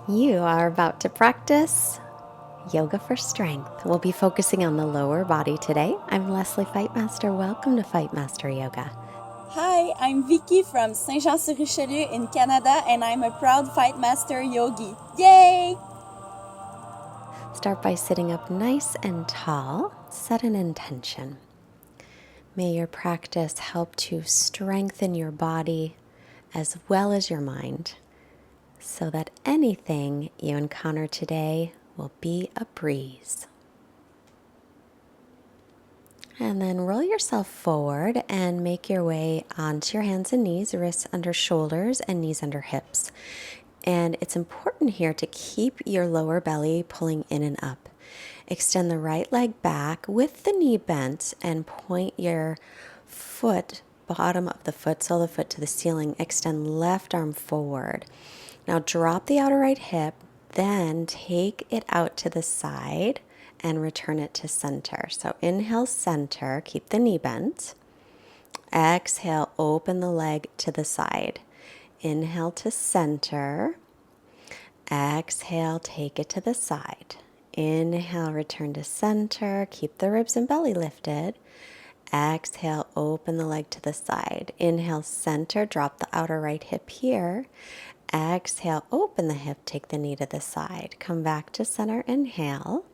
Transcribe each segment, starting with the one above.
You are about to practice yoga for strength. We'll be focusing on the lower body today. I'm Leslie Fightmaster. Welcome to Fightmaster Yoga. Hi, I'm Vicky from Saint-Jean-sur-Richelieu in Canada, and I'm a proud Fightmaster yogi. Yay! Start by sitting up nice and tall. Set an intention. May your practice help to strengthen your body as well as your mind, so that anything you encounter today will be a breeze. And then roll yourself forward and make your way onto your hands and knees, wrists under shoulders and knees under hips. And it's important here to keep your lower belly pulling in and up. Extend the right leg back with the knee bent and point your foot, bottom of the foot, sole of the foot to the ceiling. Extend left arm forward. Now drop the outer right hip, then take it out to the side and return it to center. So inhale, center, keep the knee bent. Exhale, open the leg to the side. Inhale to center. Exhale, take it to the side. Inhale, return to center. Keep the ribs and belly lifted. Exhale, open the leg to the side. Inhale, center, drop the outer right hip here. Exhale, open the hip, take the knee to the side. Come back to center, inhale.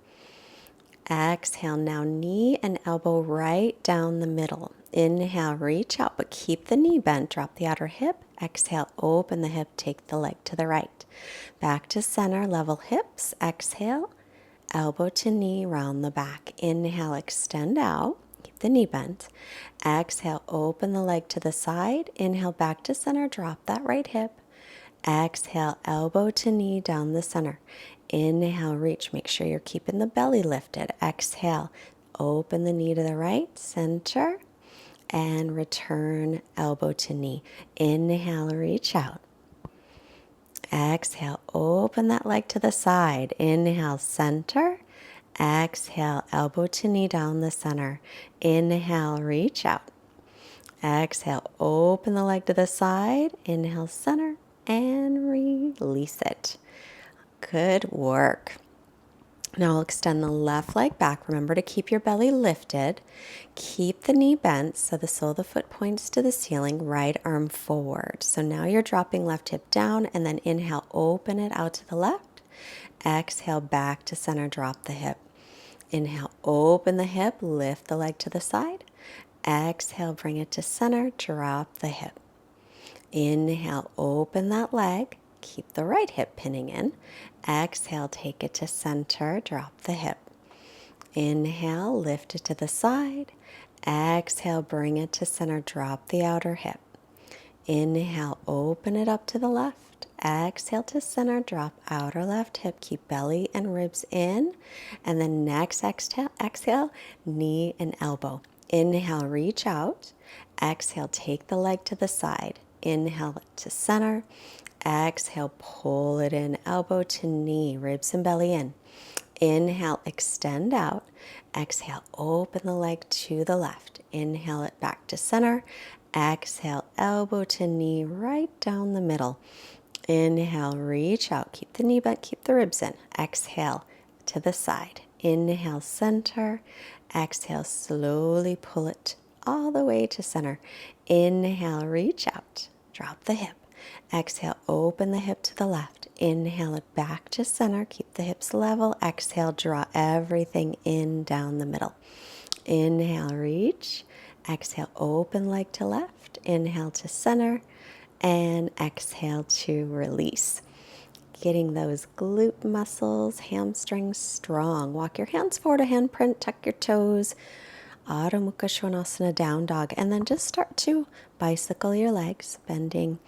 Exhale, now knee and elbow right down the middle. Inhale, reach out, but keep the knee bent. Drop the outer hip. Exhale, open the hip, take the leg to the right. Back to center, level hips. Exhale, elbow to knee, round the back. Inhale, extend out. Keep the knee bent. Exhale, open the leg to the side. Inhale, back to center, drop that right hip. Exhale, elbow to knee down the center. Inhale, reach. Make sure you're keeping the belly lifted. Exhale, open the knee to the right, center, and return elbow to knee. Inhale, reach out. Exhale, open that leg to the side. Inhale, center. Exhale, elbow to knee down the center. Inhale, reach out. Exhale, open the leg to the side. Inhale, center, and release it. Good work. Now I'll extend the left leg back. Remember to keep your belly lifted. Keep the knee bent so the sole of the foot points to the ceiling, right arm forward. So now you're dropping left hip down, and then inhale, open it out to the left. Exhale, back to center, drop the hip. Inhale, open the hip, lift the leg to the side. Exhale, bring it to center, drop the hip. Inhale, open that leg. Keep the right hip pinning in. Exhale, take it to center, drop the hip. Inhale, lift it to the side. Exhale, bring it to center, drop the outer hip. Inhale, open it up to the left. Exhale to center, drop outer left hip. Keep belly and ribs in. And then next exhale, knee and elbow. Inhale, reach out. Exhale, take the leg to the side. Inhale to center. Exhale, pull it in, elbow to knee, ribs and belly in. Inhale, extend out. Exhale, open the leg to the left. Inhale it back to center. Exhale, elbow to knee, right down the middle. Inhale, reach out. Keep the knee bent, keep the ribs in. Exhale to the side. Inhale, center. Exhale, slowly pull it all the way to center. Inhale, reach out. Drop the hip. Exhale, open the hip to the left. Inhale it back to center. Keep the hips level. Exhale, draw everything in down the middle. Inhale, reach. Exhale, open leg to left. Inhale to center. And exhale to release. Getting those glute muscles, hamstrings strong. Walk your hands forward, a handprint, tuck your toes. Adho Mukha Svanasana, down dog. And then just start to bicycle your legs, bending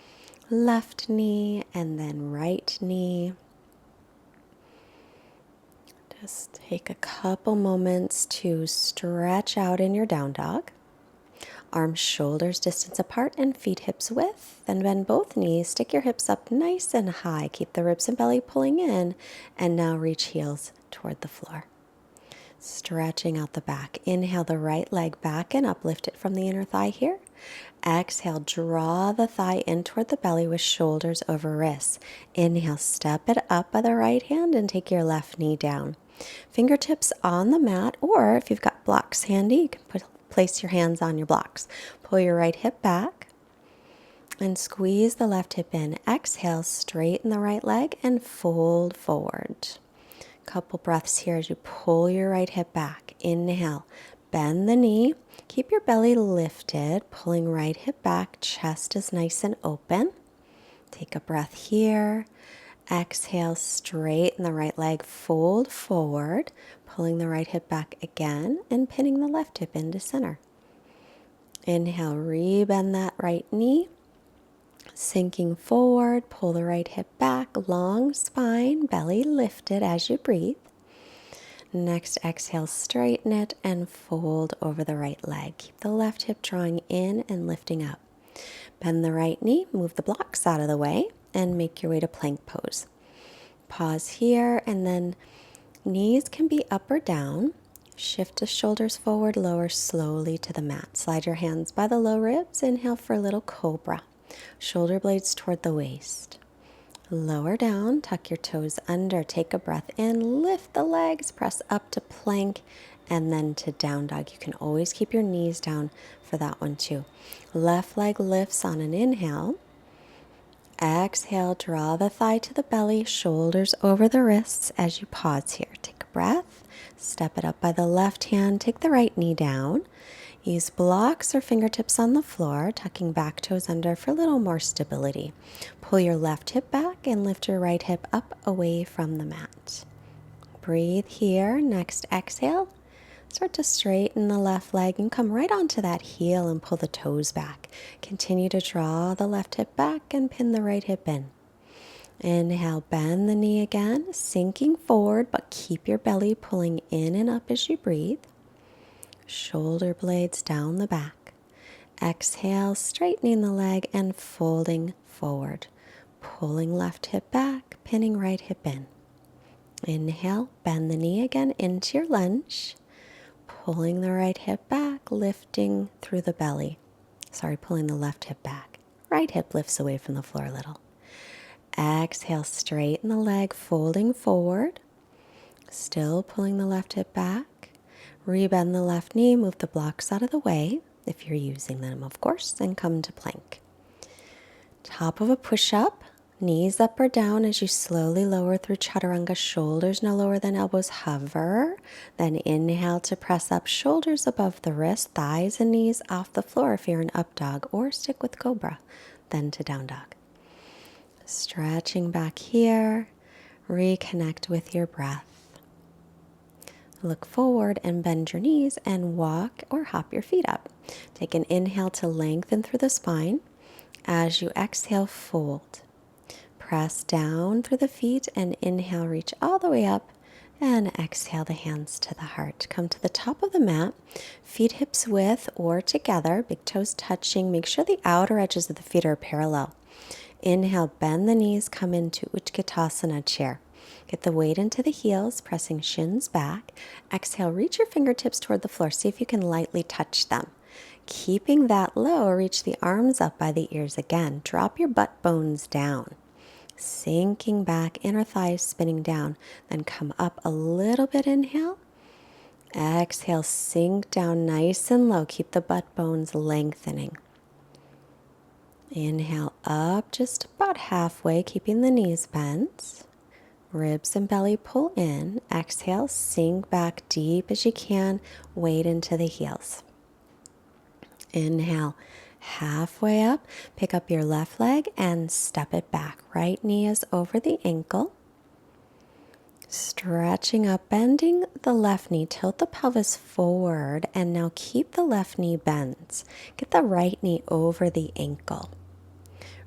left knee and then right knee. Just take a couple moments to stretch out in your down dog. Arms, shoulders distance apart and feet hips width. Then bend both knees. Stick your hips up nice and high. Keep the ribs and belly pulling in. And now reach heels toward the floor. Stretching out the back. Inhale the right leg back and up. Lift it from the inner thigh here. Exhale, draw the thigh in toward the belly with shoulders over wrists. Inhale, step it up by the right hand and take your left knee down. Fingertips on the mat, or if you've got blocks handy, you can place your hands on your blocks. Pull your right hip back and squeeze the left hip in. Exhale, straighten the right leg and fold forward. Couple breaths here as you pull your right hip back. Inhale, bend the knee. Keep your belly lifted, pulling right hip back. Chest is nice and open. Take a breath here. Exhale, straighten the right leg, fold forward, pulling the right hip back again and pinning the left hip into center. Inhale, rebend that right knee. Sinking forward, pull the right hip back, long spine, belly lifted as you breathe. Next, exhale, straighten it and fold over the right leg. Keep the left hip drawing in and lifting up. Bend the right knee, move the blocks out of the way, and make your way to plank pose. Pause here, and then knees can be up or down. Shift the shoulders forward, lower slowly to the mat. Slide your hands by the low ribs. Inhale for a little cobra. Shoulder blades toward the waist. Lower down, tuck your toes under, take a breath in, lift the legs, press up to plank, and then to down dog. You can always keep your knees down for that one too. Left leg lifts on an inhale. Exhale, draw the thigh to the belly, shoulders over the wrists as you pause here. Take a breath, step it up by the left hand, take the right knee down. Use blocks or fingertips on the floor, tucking back toes under for a little more stability. Pull your left hip back and lift your right hip up away from the mat. Breathe here. Next exhale. Start to straighten the left leg and come right onto that heel and pull the toes back. Continue to draw the left hip back and pin the right hip in. Inhale, bend the knee again, sinking forward, but keep your belly pulling in and up as you breathe. Shoulder blades down the back. Exhale, straightening the leg and folding forward. Pulling left hip back, pinning right hip in. Inhale, bend the knee again into your lunge. Pulling the right hip back, lifting through the belly. Pulling the left hip back. Right hip lifts away from the floor a little. Exhale, straighten the leg, folding forward. Still pulling the left hip back. Rebend the left knee, move the blocks out of the way, if you're using them, of course, and come to plank. Top of a push-up, knees up or down as you slowly lower through chaturanga, shoulders no lower than elbows, hover. Then inhale to press up, shoulders above the wrist, thighs and knees off the floor if you're in up dog, or stick with cobra, then to down dog. Stretching back here, reconnect with your breath. Look forward and bend your knees and walk or hop your feet up. Take an inhale to lengthen through the spine. As you exhale, fold. Press down through the feet and inhale, reach all the way up and exhale the hands to the heart. Come to the top of the mat, feet hips width or together, big toes touching. Make sure the outer edges of the feet are parallel. Inhale, bend the knees, come into Utkatasana chair. Get the weight into the heels, pressing shins back. Exhale, reach your fingertips toward the floor. See if you can lightly touch them. Keeping that low, reach the arms up by the ears again. Drop your butt bones down. Sinking back, inner thighs spinning down. Then come up a little bit, inhale. Exhale, sink down nice and low. Keep the butt bones lengthening. Inhale up just about halfway, keeping the knees bent. Ribs and belly pull in. Exhale, sink back deep as you can. Weight into the heels. Inhale, halfway up. Pick up your left leg and step it back. Right knee is over the ankle. Stretching up, bending the left knee. Tilt the pelvis forward and now keep the left knee bent. Get the right knee over the ankle.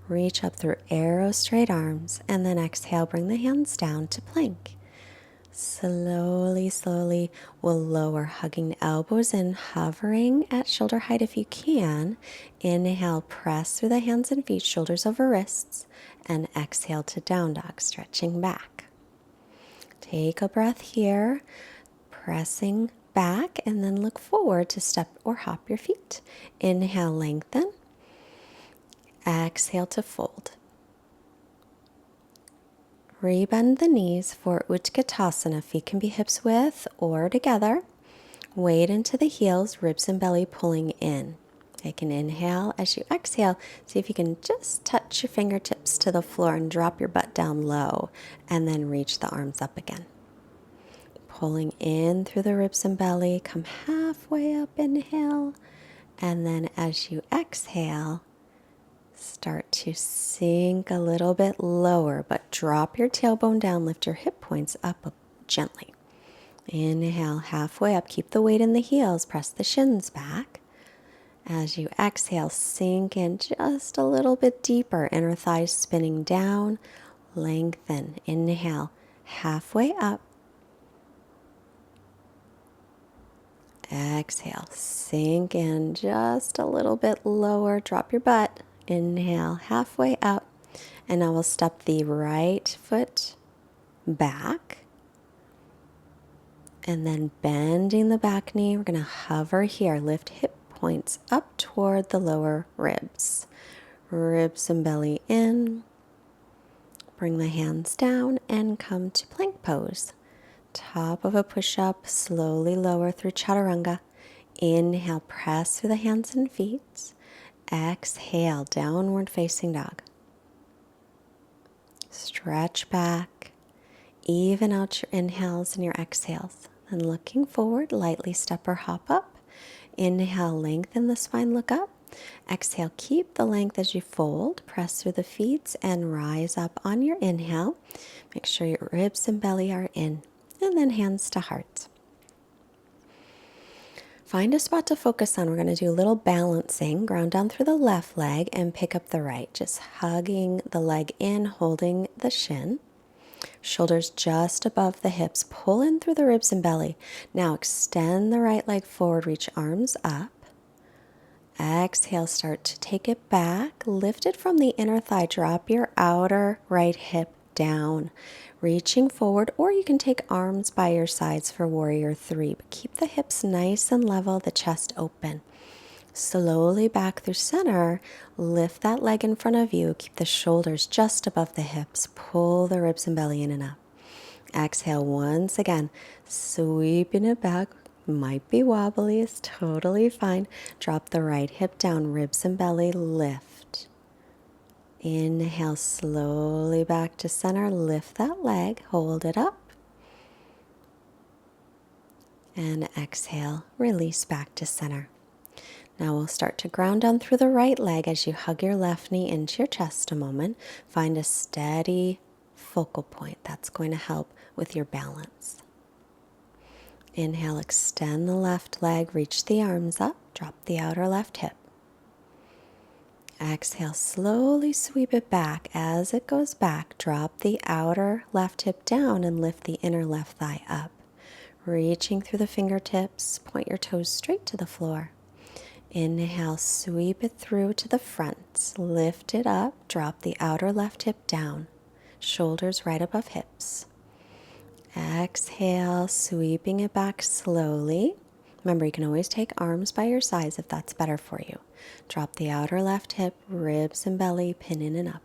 Reach up through arrow straight arms and then exhale, bring the hands down to plank. Slowly, slowly, we'll lower, hugging the elbows in, hovering at shoulder height if you can. Inhale, press through the hands and feet, shoulders over wrists, and exhale to down dog, stretching back. Take a breath here. pressing back, and then look forward to step or hop your feet. Inhale, lengthen. Exhale to fold. Rebend the knees for Utkatasana. Feet can be hips width or together. Weight into the heels, ribs and belly pulling in. Take an inhale. As you exhale, see if you can just touch your fingertips to the floor and drop your butt down low, and then reach the arms up again. Pulling in through the ribs and belly, come halfway up, inhale, and then as you exhale, start to sink a little bit lower, but drop your tailbone down, lift your hip points up gently. Inhale, halfway up, keep the weight in the heels, press the shins back. As you exhale, sink in just a little bit deeper, inner thighs spinning down, lengthen. Inhale, halfway up. Exhale, sink in just a little bit lower, drop your butt. Inhale, halfway up, and now we'll step the right foot back, and then bending the back knee, we're going to hover here, lift hip points up toward the lower ribs. Ribs and belly in, bring the hands down and come to plank pose. Top of a push-up, slowly lower through chaturanga. Inhale, press through the hands and feet. Exhale, downward facing dog. Stretch back. Even out your inhales and your exhales. And looking forward, lightly step or hop up. Inhale, lengthen the spine, look up. Exhale, keep the length as you fold. Press through the feet and rise up on your inhale. Make sure your ribs and belly are in. And then hands to heart. Find a spot to focus on. We're going to do a little balancing. Ground down through the left leg and pick up the right. Just hugging the leg in, holding the shin. Shoulders just above the hips. Pull in through the ribs and belly. Now extend the right leg forward. Reach arms up. Exhale, start to take it back. Lift it from the inner thigh. Drop your outer right hip down. Reaching forward, or you can take arms by your sides for warrior three, but keep the hips nice and level, the chest open. Slowly back through center, lift that leg in front of you, keep the shoulders just above the hips, pull the ribs and belly in and up. Exhale once again, sweeping it back, might be wobbly, it's totally fine. Drop the right hip down, ribs and belly lift. Inhale slowly back to center, lift that leg, hold it up. And exhale, release back to center. Now we'll start to ground down through the right leg as you hug your left knee into your chest a moment. Find a steady focal point. That's going to help with your balance. Inhale, extend the left leg, reach the arms up, drop the outer left hip. Exhale, slowly sweep it back. As it goes back, drop the outer left hip down and lift the inner left thigh up. Reaching through the fingertips, point your toes straight to the floor. Inhale, sweep it through to the front. Lift it up, drop the outer left hip down. Shoulders right above hips. Exhale, sweeping it back slowly. Remember, you can always take arms by your sides if that's better for you. Drop the outer left hip, ribs and belly, pin in and up.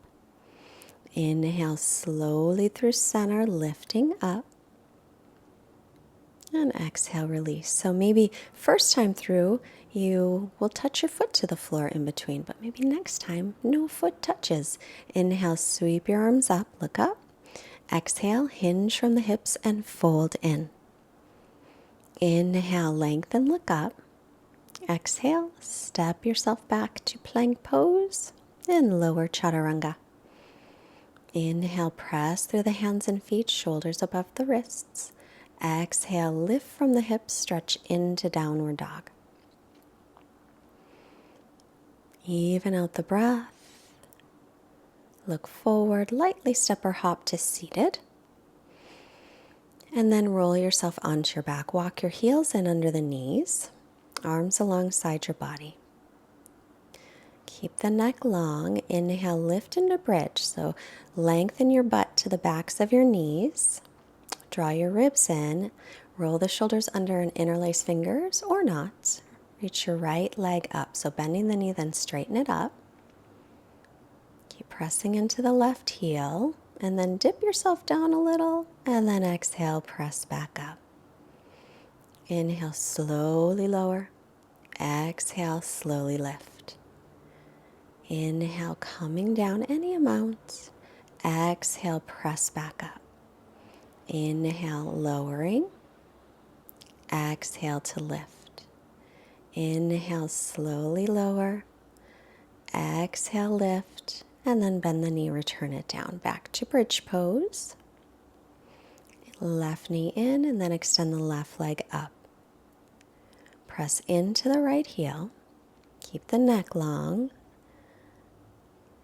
Inhale slowly through center, lifting up. And exhale, release. So maybe first time through, you will touch your foot to the floor in between, but maybe next time, no foot touches. Inhale, sweep your arms up, look up. Exhale, hinge from the hips and fold in. Inhale, lengthen, look up. Exhale, step yourself back to plank pose and lower chaturanga. Inhale, press through the hands and feet, shoulders above the wrists. Exhale, lift from the hips, stretch into downward dog. Even out the breath. Look forward, lightly step or hop to seated. And then roll yourself onto your back. Walk your heels in under the knees, arms alongside your body. Keep the neck long. Inhale, lift into bridge. So lengthen your butt to the backs of your knees. Draw your ribs in. Roll the shoulders under and interlace fingers or not. Reach your right leg up. So bending the knee, then straighten it up. Keep pressing into the left heel and then dip yourself down a little and then exhale, press back up. Inhale, slowly lower. Exhale, slowly lift. Inhale, coming down any amount. Exhale, press back up. Inhale, lowering. Exhale to lift. Inhale, slowly lower. Exhale, lift. And then bend the knee, return it down. Back to bridge pose. Left knee in and then extend the left leg up. Press into the right heel. Keep the neck long.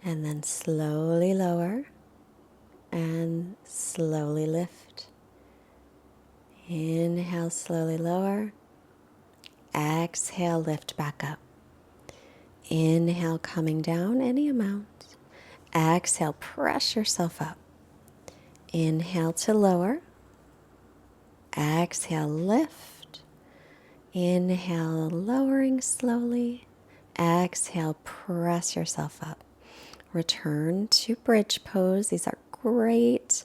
And then slowly lower and slowly lift. Inhale, slowly lower. Exhale, lift back up. Inhale, coming down any amount. Exhale, press yourself up. Inhale to lower. Exhale, lift. Inhale, lowering slowly. Exhale, press yourself up. Return to bridge pose. These are great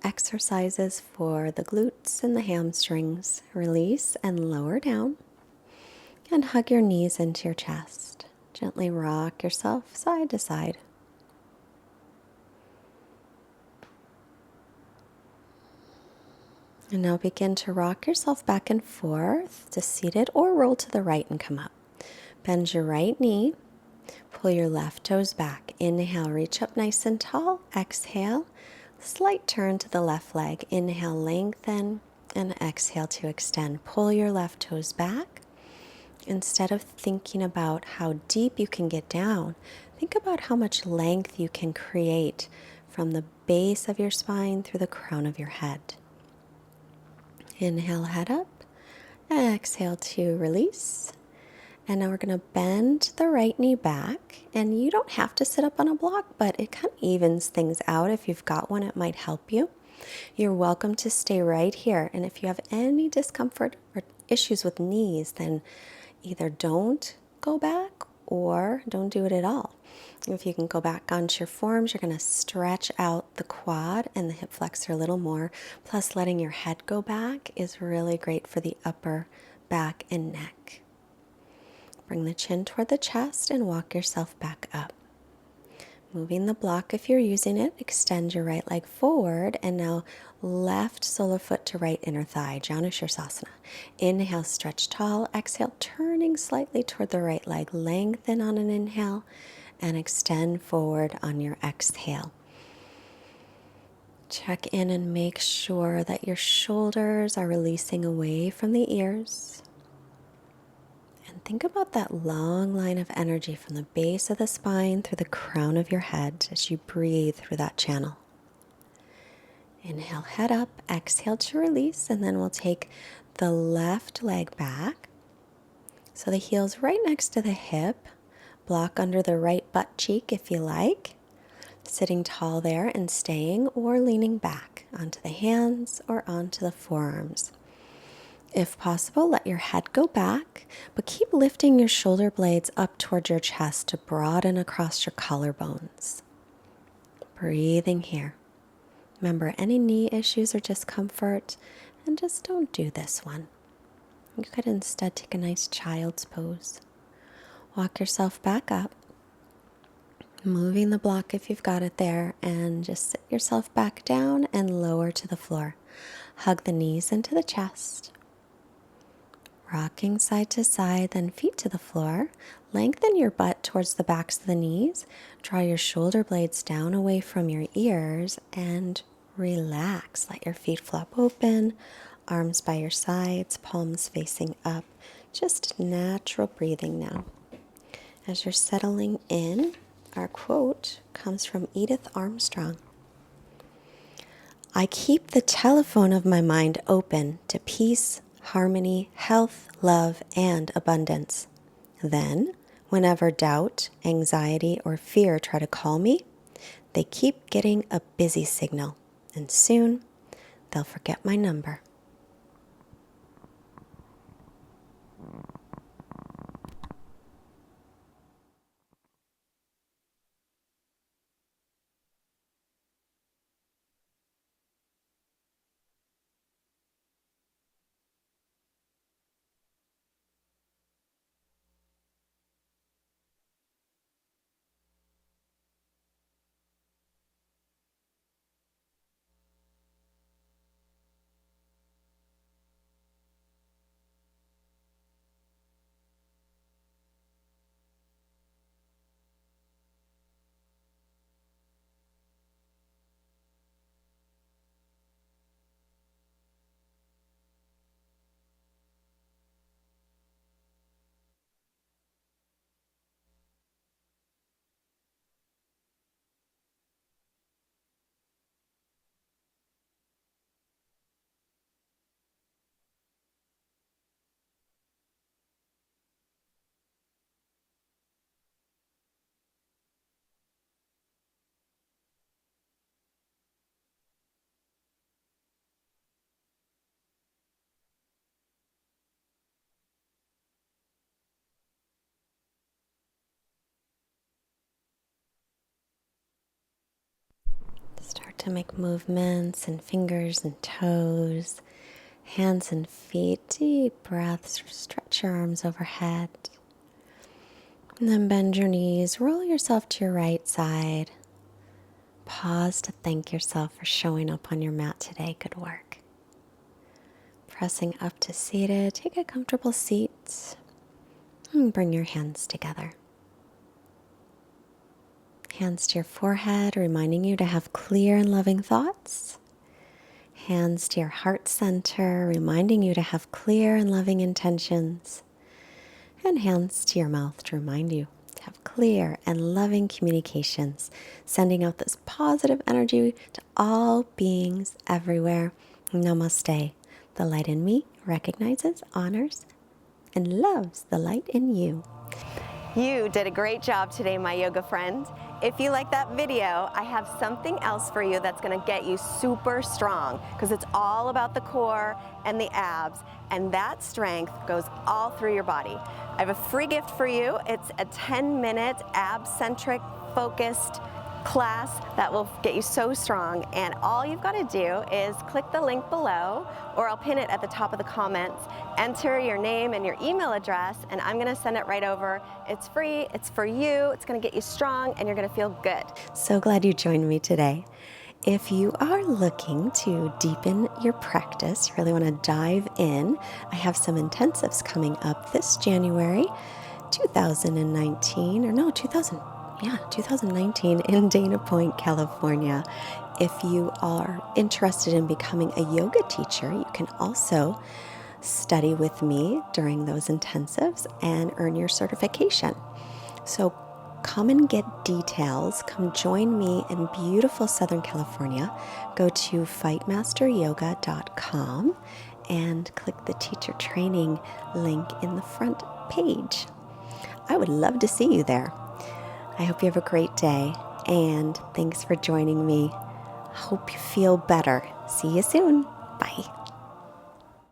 exercises for the glutes and the hamstrings. Release and lower down. And hug your knees into your chest. Gently rock yourself side to side. And now begin to rock yourself back and forth to seated or roll to the right and come up. Bend your right knee. Pull your left toes back. Inhale, reach up nice and tall. Exhale, slight turn to the left leg. Inhale, lengthen, and exhale to extend. Pull your left toes back. Instead of thinking about how deep you can get down, think about how much length you can create from the base of your spine through the crown of your head. Inhale, head up. Exhale to release. And now we're going to bend the right knee back. And you don't have to sit up on a block, but it kind of evens things out. If you've got one, it might help you. You're welcome to stay right here. And if you have any discomfort or issues with knees, then either don't go back or don't do it at all. If you can go back onto your forearms, you're going to stretch out the quad and the hip flexor a little more. Plus, letting your head go back is really great for the upper back and neck. Bring the chin toward the chest and walk yourself back up. Moving the block if you're using it, extend your right leg forward and now left solar foot to right inner thigh, Janushirasana. Inhale, stretch tall. Exhale, turning slightly toward the right leg. Lengthen on an inhale and extend forward on your exhale. Check in and make sure that your shoulders are releasing away from the ears. And think about that long line of energy from the base of the spine through the crown of your head as you breathe through that channel. Inhale, head up. Exhale to release, and then we'll take the left leg back. So the heel's right next to the hip. Block under the right butt cheek if you like. Sitting tall there and staying or leaning back onto the hands or onto the forearms. If possible, let your head go back, but keep lifting your shoulder blades up towards your chest to broaden across your collarbones. Breathing here. Remember, any knee issues or discomfort, and just don't do this one. You could instead take a nice child's pose. Walk yourself back up, moving the block if you've got it there, and just sit yourself back down and lower to the floor. Hug the knees into the chest. Rocking side to side, then feet to the floor. Lengthen your butt towards the backs of the knees. Draw your shoulder blades down away from your ears and relax. Let your feet flop open, arms by your sides, palms facing up. Just natural breathing now. As you're settling in, our quote comes from Edith Armstrong. I keep the telephone of my mind open to peace, harmony, health, love, and abundance. Then, whenever doubt, anxiety, or fear try to call me, they keep getting a busy signal, and soon they'll forget my number. to make movements in fingers and toes, hands and feet. Deep breaths. Stretch your arms overhead. And then bend your knees. Roll yourself to your right side. Pause to thank yourself for showing up on your mat today. Good work. Pressing up to seated. Take a comfortable seat. And bring your hands together. Hands to your forehead, reminding you to have clear and loving thoughts. Hands to your heart center, reminding you to have clear and loving intentions. And hands to your mouth to remind you to have clear and loving communications, sending out this positive energy to all beings everywhere. Namaste. The light in me recognizes, honors, and loves the light in you. You did a great job today, my yoga friend. If you like that video, I have something else for you that's going to get you super strong, because it's all about the core and the abs, and that strength goes all through your body. I have a free gift for you. It's a 10-minute ab-centric focused class that will get you so strong, and all you've got to do is click the link below, or I'll pin it at the top of the comments. Enter your name and your email address, and I'm going to send it right over. It's free, it's for you, it's going to get you strong, and you're going to feel good. So glad you joined me today. If you are looking to deepen your practice, you really want to dive in, I have some intensives coming up this January 2019 in Dana Point, California. If you are interested in becoming a yoga teacher, you can also study with me during those intensives and earn your certification. So come and get details. Come join me in beautiful Southern California. Go to fightmasteryoga.com and click the teacher training link in the front page. I would love to see you there. I hope you have a great day, and thanks for joining me. Hope you feel better. See you soon. Bye.